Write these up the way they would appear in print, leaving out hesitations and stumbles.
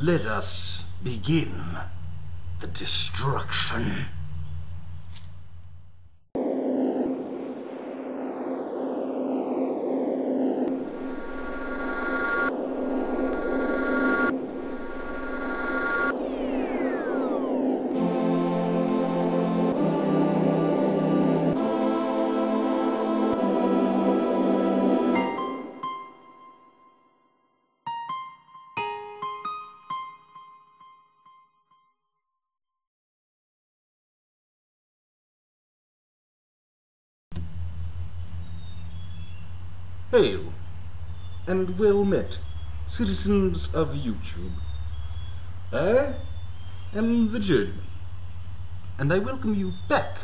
Let us begin the destruction. Hail, and well met, citizens of YouTube. I am the Journeyman, and I welcome you back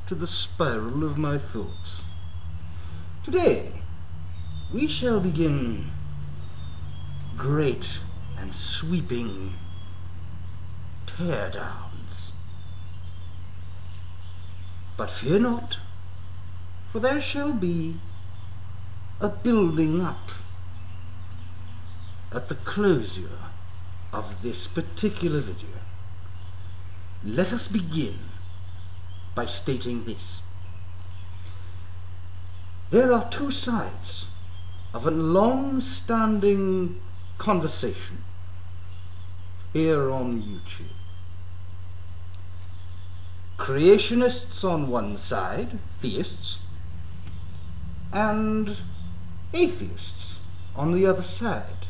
to the spiral of my thoughts. Today, we shall begin great and sweeping teardowns. But fear not, for there shall be a building up at the closure of this particular video. Let us begin by stating this. There are two sides of a long-standing conversation here on YouTube. Creationists on one side, theists, and atheists on the other side.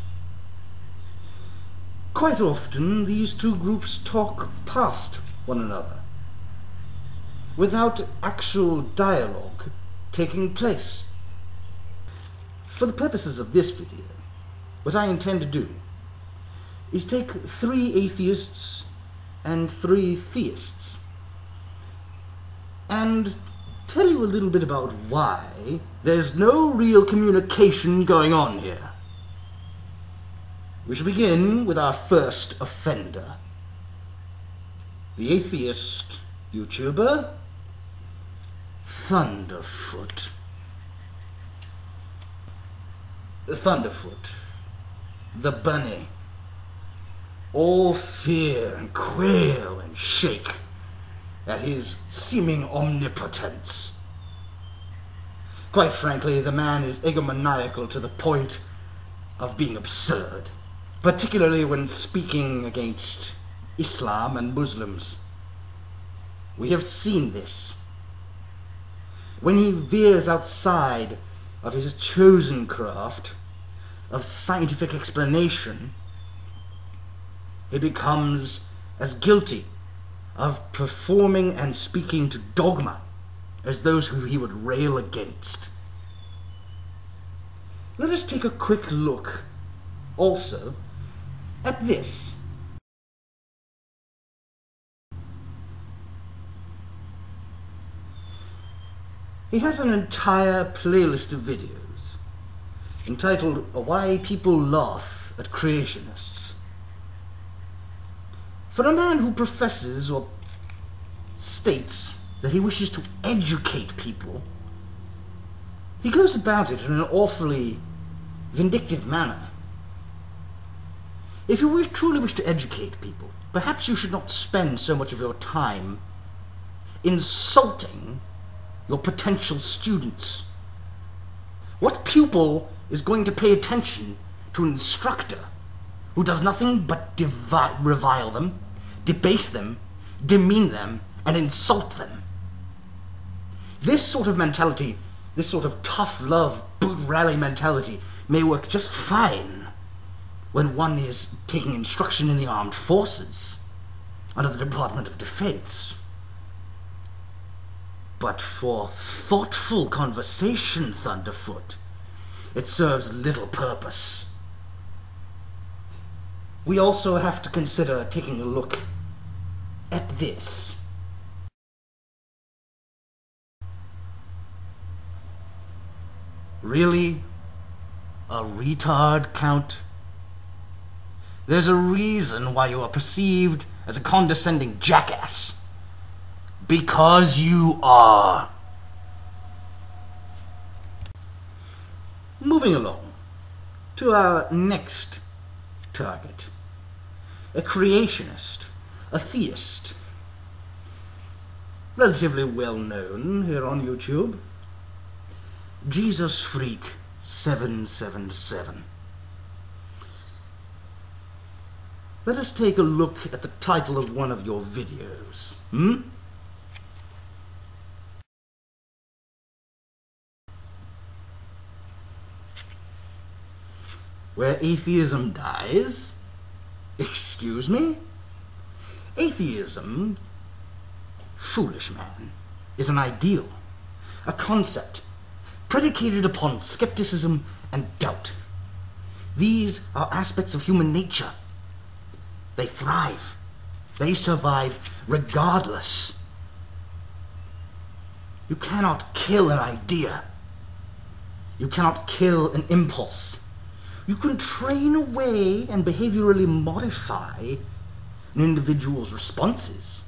Quite often these two groups talk past one another, without actual dialogue taking place. For the purposes of this video, what I intend to do is take 3 atheists and 3 theists and tell you a little bit about why there's no real communication going on here. We shall begin with our first offender, the atheist YouTuber Thunderfoot. Thunderfoot, the bunny, all fear and quail and shake at his seeming omnipotence. Quite frankly, the man is egomaniacal to the point of being absurd, particularly when speaking against Islam and Muslims. We have seen this. When he veers outside of his chosen craft of scientific explanation, he becomes as guilty of performing and speaking to dogma as those who he would rail against. Let us take a quick look also at this. He has an entire playlist of videos entitled Why People Laugh at Creationists. For a man who professes or states that he wishes to educate people, he goes about it in an awfully vindictive manner. If you truly wish to educate people, perhaps you should not spend so much of your time insulting your potential students. What pupil is going to pay attention to an instructor who does nothing but revile them, debase them, demean them, and insult them? This sort of mentality, this sort of tough love, boot rally mentality, may work just fine when one is taking instruction in the armed forces under the Department of Defense. But for thoughtful conversation, Thunderfoot, it serves little purpose. We also have to consider taking a look at this. Really? A retard, Count? There's a reason why you are perceived as a condescending jackass. Because you are. Moving along to our next target. a creationist, a theist, relatively well known here on YouTube, Jesus Freak 777. Let us take a look at the title of one of your videos, Where atheism dies? Excuse me? Atheism, foolish man, is an ideal, a concept, predicated upon skepticism and doubt. These are aspects of human nature. They thrive. They survive regardless. You cannot kill an idea. You cannot kill an impulse. You can train away and behaviorally modify an individual's responses,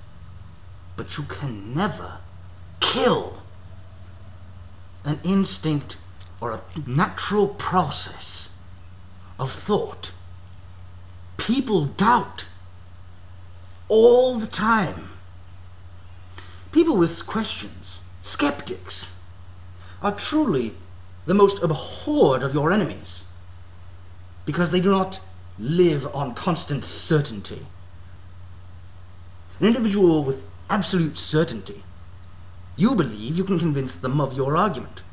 but you can never kill an instinct or a natural process of thought. People doubt all the time. People with questions, skeptics, are truly the most abhorred of your enemies, because they do not live on constant certainty. An individual with absolute certainty, you believe you can convince them of your argument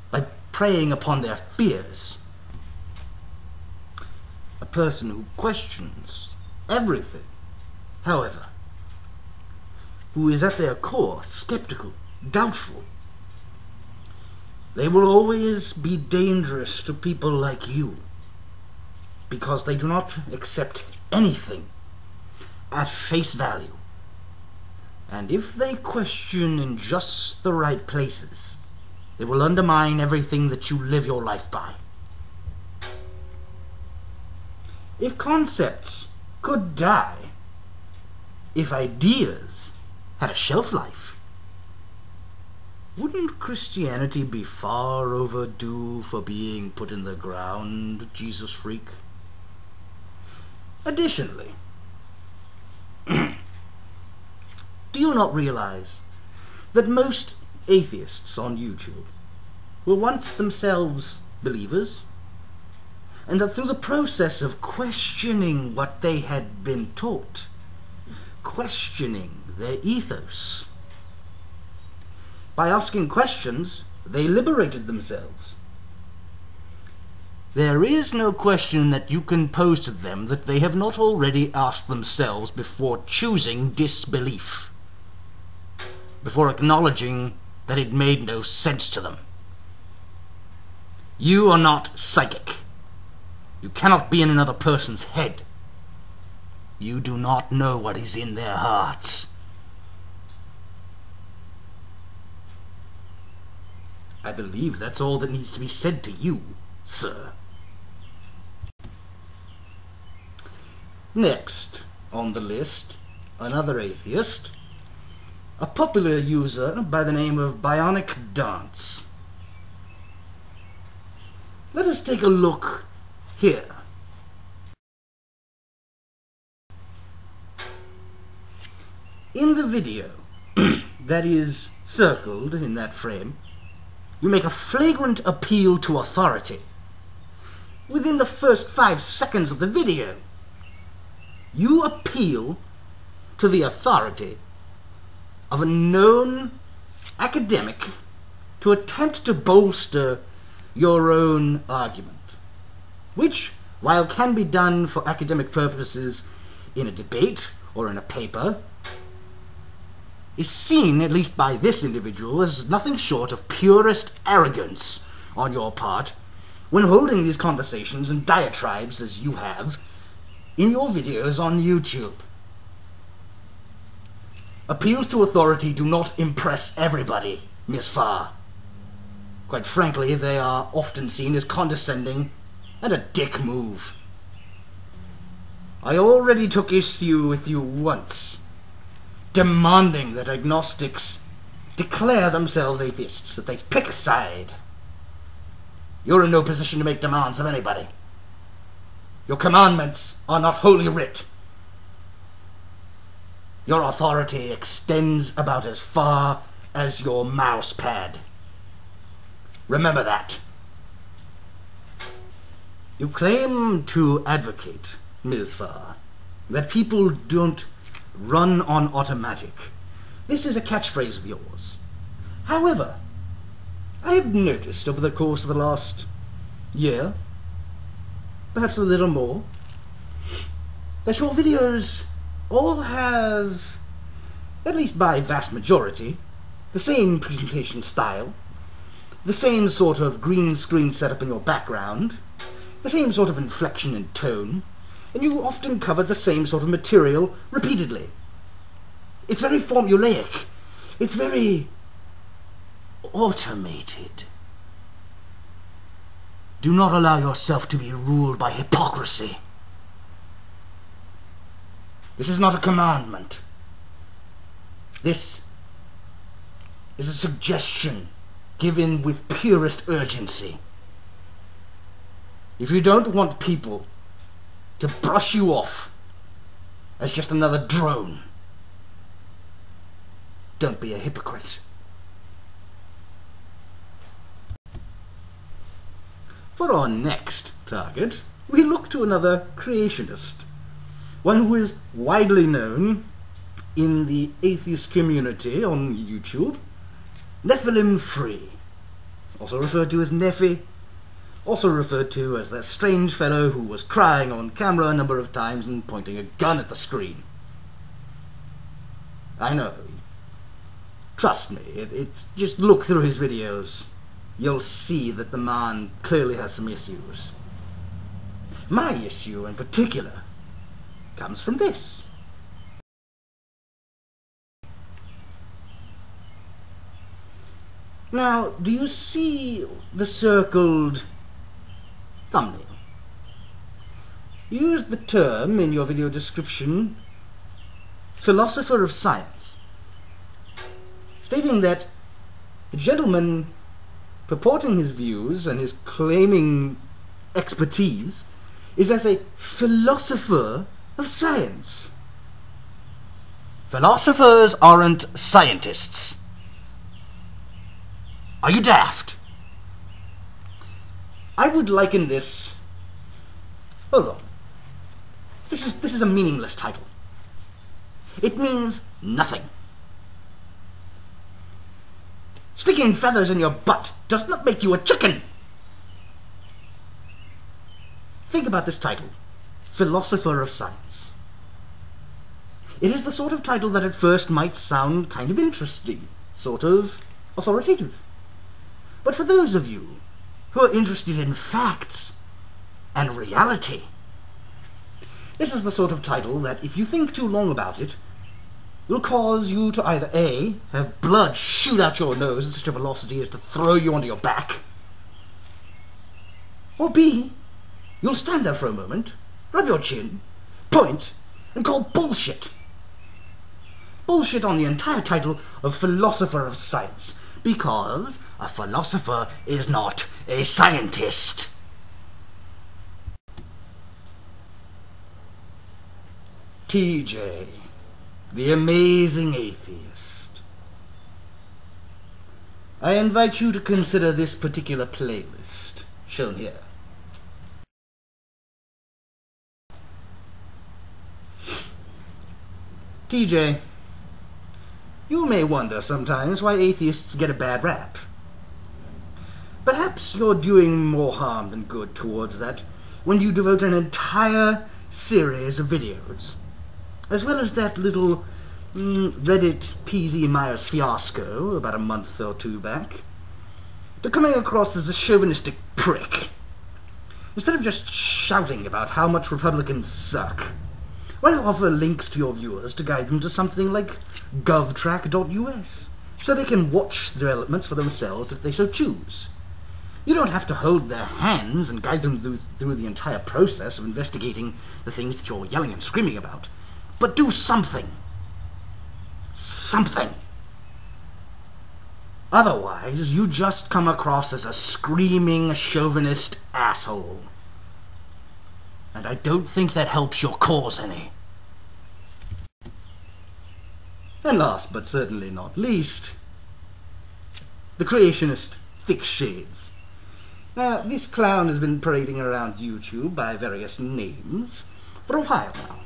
by preying upon their fears. A person who questions everything, however, who is at their core skeptical, doubtful, they will always be dangerous to people like you, because they do not accept anything at face value. And if they question in just the right places, they will undermine everything that you live your life by. If concepts could die, if ideas had a shelf life, wouldn't Christianity be far overdue for being put in the ground, Jesus Freak? Additionally, do you not realize that most atheists on YouTube were once themselves believers, and that through the process of questioning what they had been taught, questioning their ethos, by asking questions, they liberated themselves? There is no question that you can pose to them that they have not already asked themselves before choosing disbelief, before acknowledging that it made no sense to them. You are not psychic. You cannot be in another person's head. You do not know what is in their hearts. I believe that's all that needs to be said to you, sir. Next on the list, another atheist, a popular user by the name of Bionic Dance. Let us take a look here. In the video that is circled in that frame, you make a flagrant appeal to authority. Within the first 5 seconds of the video, you appeal to the authority of a known academic to attempt to bolster your own argument, which, while can be done for academic purposes in a debate or in a paper, is seen, at least by this individual, as nothing short of purest arrogance on your part when holding these conversations and diatribes as you have in your videos on YouTube. Appeals to authority do not impress everybody, Miss Farr. Quite frankly, they are often seen as condescending and a dick move. I already took issue with you once, demanding that agnostics declare themselves atheists, that they pick a side. You're in no position to make demands of anybody. Your commandments are not holy writ. Your authority extends about as far as your mouse pad. Remember that. You claim to advocate, Ms. Farr, that people don't run on automatic. This is a catchphrase of yours. However, I have noticed over the course of the last year, perhaps a little more, that your videos all have, at least by vast majority, the same presentation style, the same sort of green screen setup in your background, the same sort of inflection and tone, and you often cover the same sort of material repeatedly. It's very formulaic. It's very automated. Do not allow yourself to be ruled by hypocrisy. This is not a commandment. This is a suggestion given with purest urgency. If you don't want people to brush you off as just another drone, don't be a hypocrite. For our next target, we look to another creationist, one who is widely known in the atheist community on YouTube, Nephilim Free, also referred to as Nephi, also referred to as that strange fellow who was crying on camera a number of times and pointing a gun at the screen. I know. Trust me, it's just look through his videos. You'll see that the man clearly has some issues. My issue in particular comes from this. Now, do you see the circled thumbnail? Use the term in your video description, philosopher of science, stating that the gentleman purporting his views and his claiming expertise is as a philosopher of science. Philosophers aren't scientists. Are you daft? I would liken this... Hold on. This is a meaningless title. It means nothing. Sticking feathers in your butt does not make you a chicken. Think about this title, Philosopher of Science. It is the sort of title that at first might sound kind of interesting, sort of authoritative. But for those of you who are interested in facts and reality, this is the sort of title that, if you think too long about it, will cause you to either A, have blood shoot out your nose at such a velocity as to throw you onto your back, or B, you'll stand there for a moment, rub your chin, point, and call bullshit. Bullshit on the entire title of Philosopher of Science, because a philosopher is not a scientist. TJ, the amazing atheist. I invite you to consider this particular playlist, shown here. TJ, you may wonder sometimes why atheists get a bad rap. Perhaps you're doing more harm than good towards that when you devote an entire series of videos, as well as that little Reddit PZ Myers fiasco about a month or two back, to coming across as a chauvinistic prick. Instead of just shouting about how much Republicans suck, why not offer links to your viewers to guide them to something like govtrack.us, so they can watch the developments for themselves if they so choose. You don't have to hold their hands and guide them through the entire process of investigating the things that you're yelling and screaming about, but do something. Something. Otherwise, you just come across as a screaming chauvinist asshole. And I don't think that helps your cause any. And last, but certainly not least, the creationist Thick Shades. Now, this clown has been parading around YouTube by various names for a while now,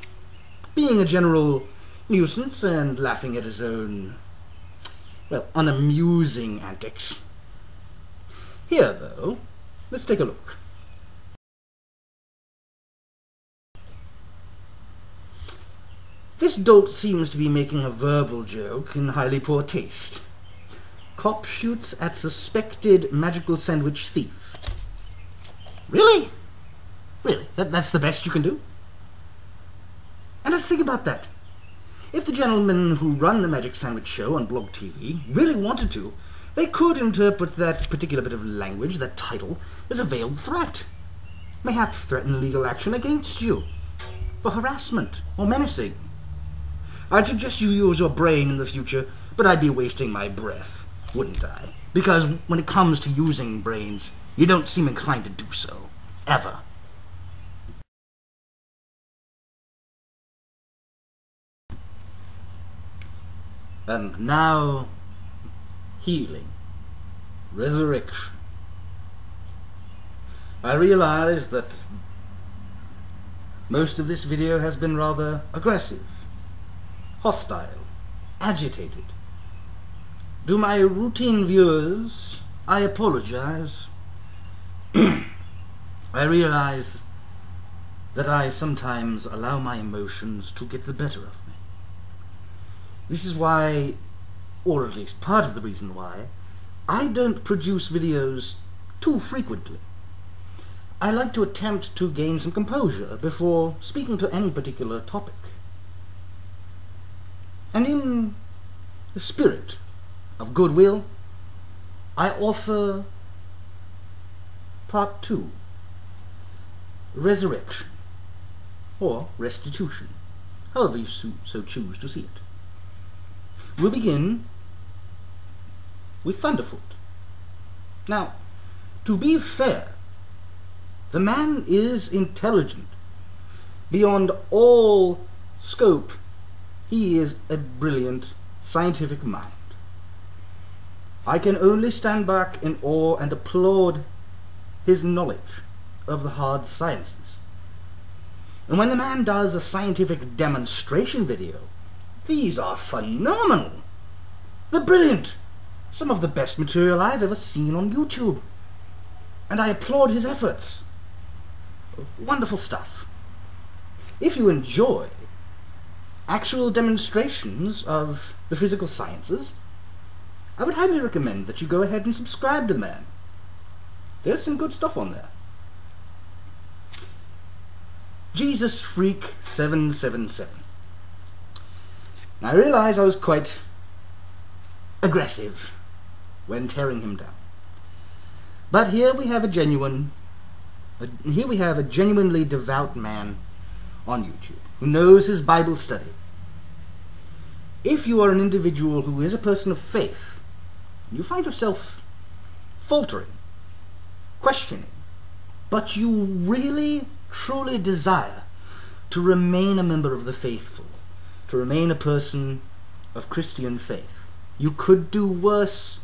being a general nuisance and laughing at his own, well, unamusing antics. Here, though, let's take a look. This dolt seems to be making a verbal joke in highly poor taste. Cop shoots at suspected magical sandwich thief. Really? Really? That's the best you can do? And let's think about that. If the gentlemen who run the Magic Sandwich Show on Blog TV really wanted to, they could interpret that particular bit of language, that title, as a veiled threat. Mayhap threaten legal action against you for harassment or menacing. I'd suggest you use your brain in the future, but I'd be wasting my breath, wouldn't I? Because when it comes to using brains, you don't seem inclined to do so. Ever. And now, healing. Resurrection. I realize that most of this video has been rather aggressive, hostile, agitated. To my routine viewers, I apologize. I realize that I sometimes allow my emotions to get the better of me. This is why, or at least part of the reason why, I don't produce videos too frequently. I like to attempt to gain some composure before speaking to any particular topic. And in the spirit of goodwill, I offer Part 2, Resurrection, or Restitution, however you so choose to see it. We'll begin with Thunderfoot. Now, to be fair, the man is intelligent. Beyond all scope, he is a brilliant scientific mind. I can only stand back in awe and applaud his knowledge of the hard sciences. And when the man does a scientific demonstration video, these are phenomenal. They're brilliant. Some of the best material I've ever seen on YouTube. And I applaud his efforts. Wonderful stuff. If you enjoy actual demonstrations of the physical sciences, I would highly recommend that you go ahead and subscribe to the man. There's some good stuff on there. Jesus Freak 777. Now, I realize I was quite aggressive when tearing him down. But here we have a genuinely devout man on YouTube who knows his Bible study. If you are an individual who is a person of faith, you find yourself faltering, questioning, but you really, truly desire to remain a member of the faithful, to remain a person of Christian faith, you could do worse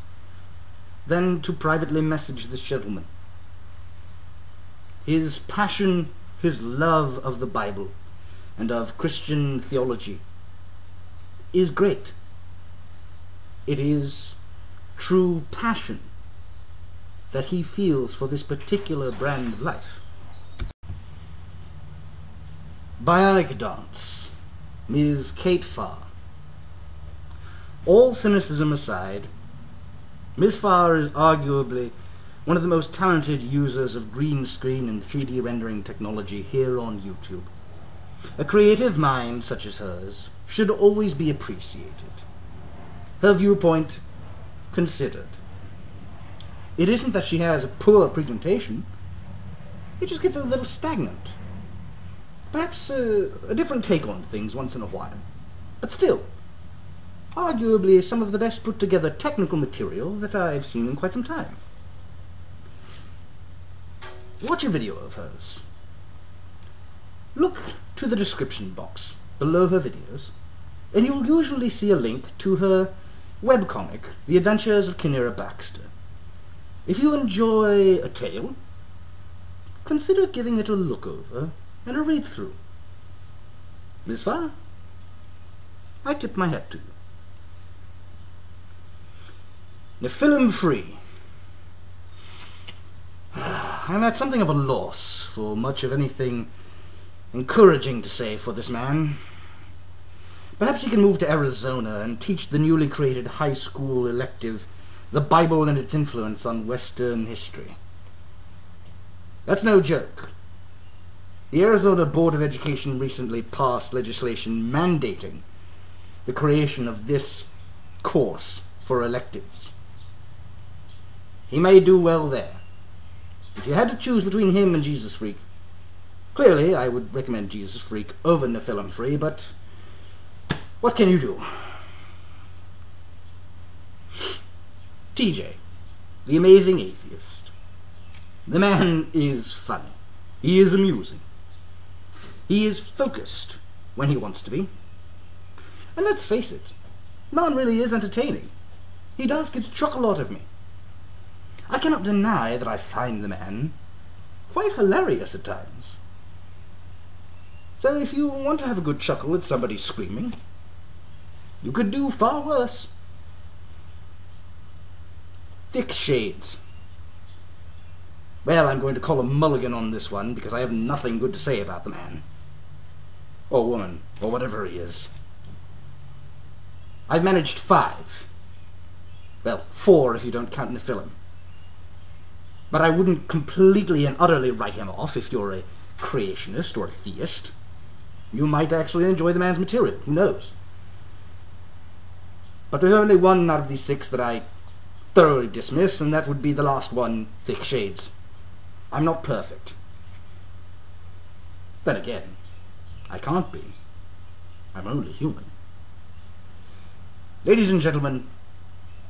than to privately message this gentleman. His passion, his love of the Bible and of Christian theology is great. It is true passion that he feels for this particular brand of life. Bionic Dance, Ms. Kate Farr. All cynicism aside, Ms. Farr is arguably one of the most talented users of green screen and 3D rendering technology here on YouTube. A creative mind such as hers should always be appreciated. Her viewpoint considered. It isn't that she has a poor presentation, it just gets a little stagnant. Perhaps a different take on things once in a while. But still, arguably some of the best put together technical material that I've seen in quite some time. Watch a video of hers. look to the description box below her videos, and you'll usually see a link to her webcomic, The Adventures of Kinneara Baxter. If you enjoy a tale, consider giving it a look over and a read through. Ms. Farr, I tip my hat to you. Nephilim free. I'm at something of a loss for much of anything encouraging to say for this man. Perhaps he can move to Arizona and teach the newly created high school elective The Bible and Its Influence on Western History. That's no joke. The Arizona Board of Education recently passed legislation mandating the creation of this course for electives. He may do well there. If you had to choose between him and Jesus Freak, clearly I would recommend Jesus Freak over Nephilim Free, but what can you do? TJ, the amazing atheist. The man is funny. He is amusing. He is focused when he wants to be. And let's face it, man really is entertaining. He does get a chuckle out of me. I cannot deny that I find the man quite hilarious at times. So if you want to have a good chuckle at somebody screaming, you could do far worse. Thick shades. Well, I'm going to call a mulligan on this one because I have nothing good to say about the man. Or woman, or whatever he is. I've managed 5. Well, 4 if you don't count Nephilim. But I wouldn't completely and utterly write him off if you're a creationist or a theist. You might actually enjoy the man's material, who knows? But there's only one out of these 6 that I thoroughly dismiss, and that would be the last one, Thick Shades. I'm not perfect. Then again, I can't be. I'm only human. Ladies and gentlemen,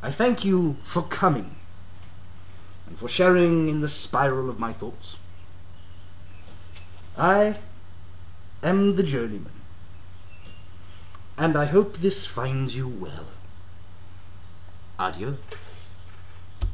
I thank you for coming and for sharing in the spiral of my thoughts. I am the Journeyman, and I hope this finds you well. Adieu.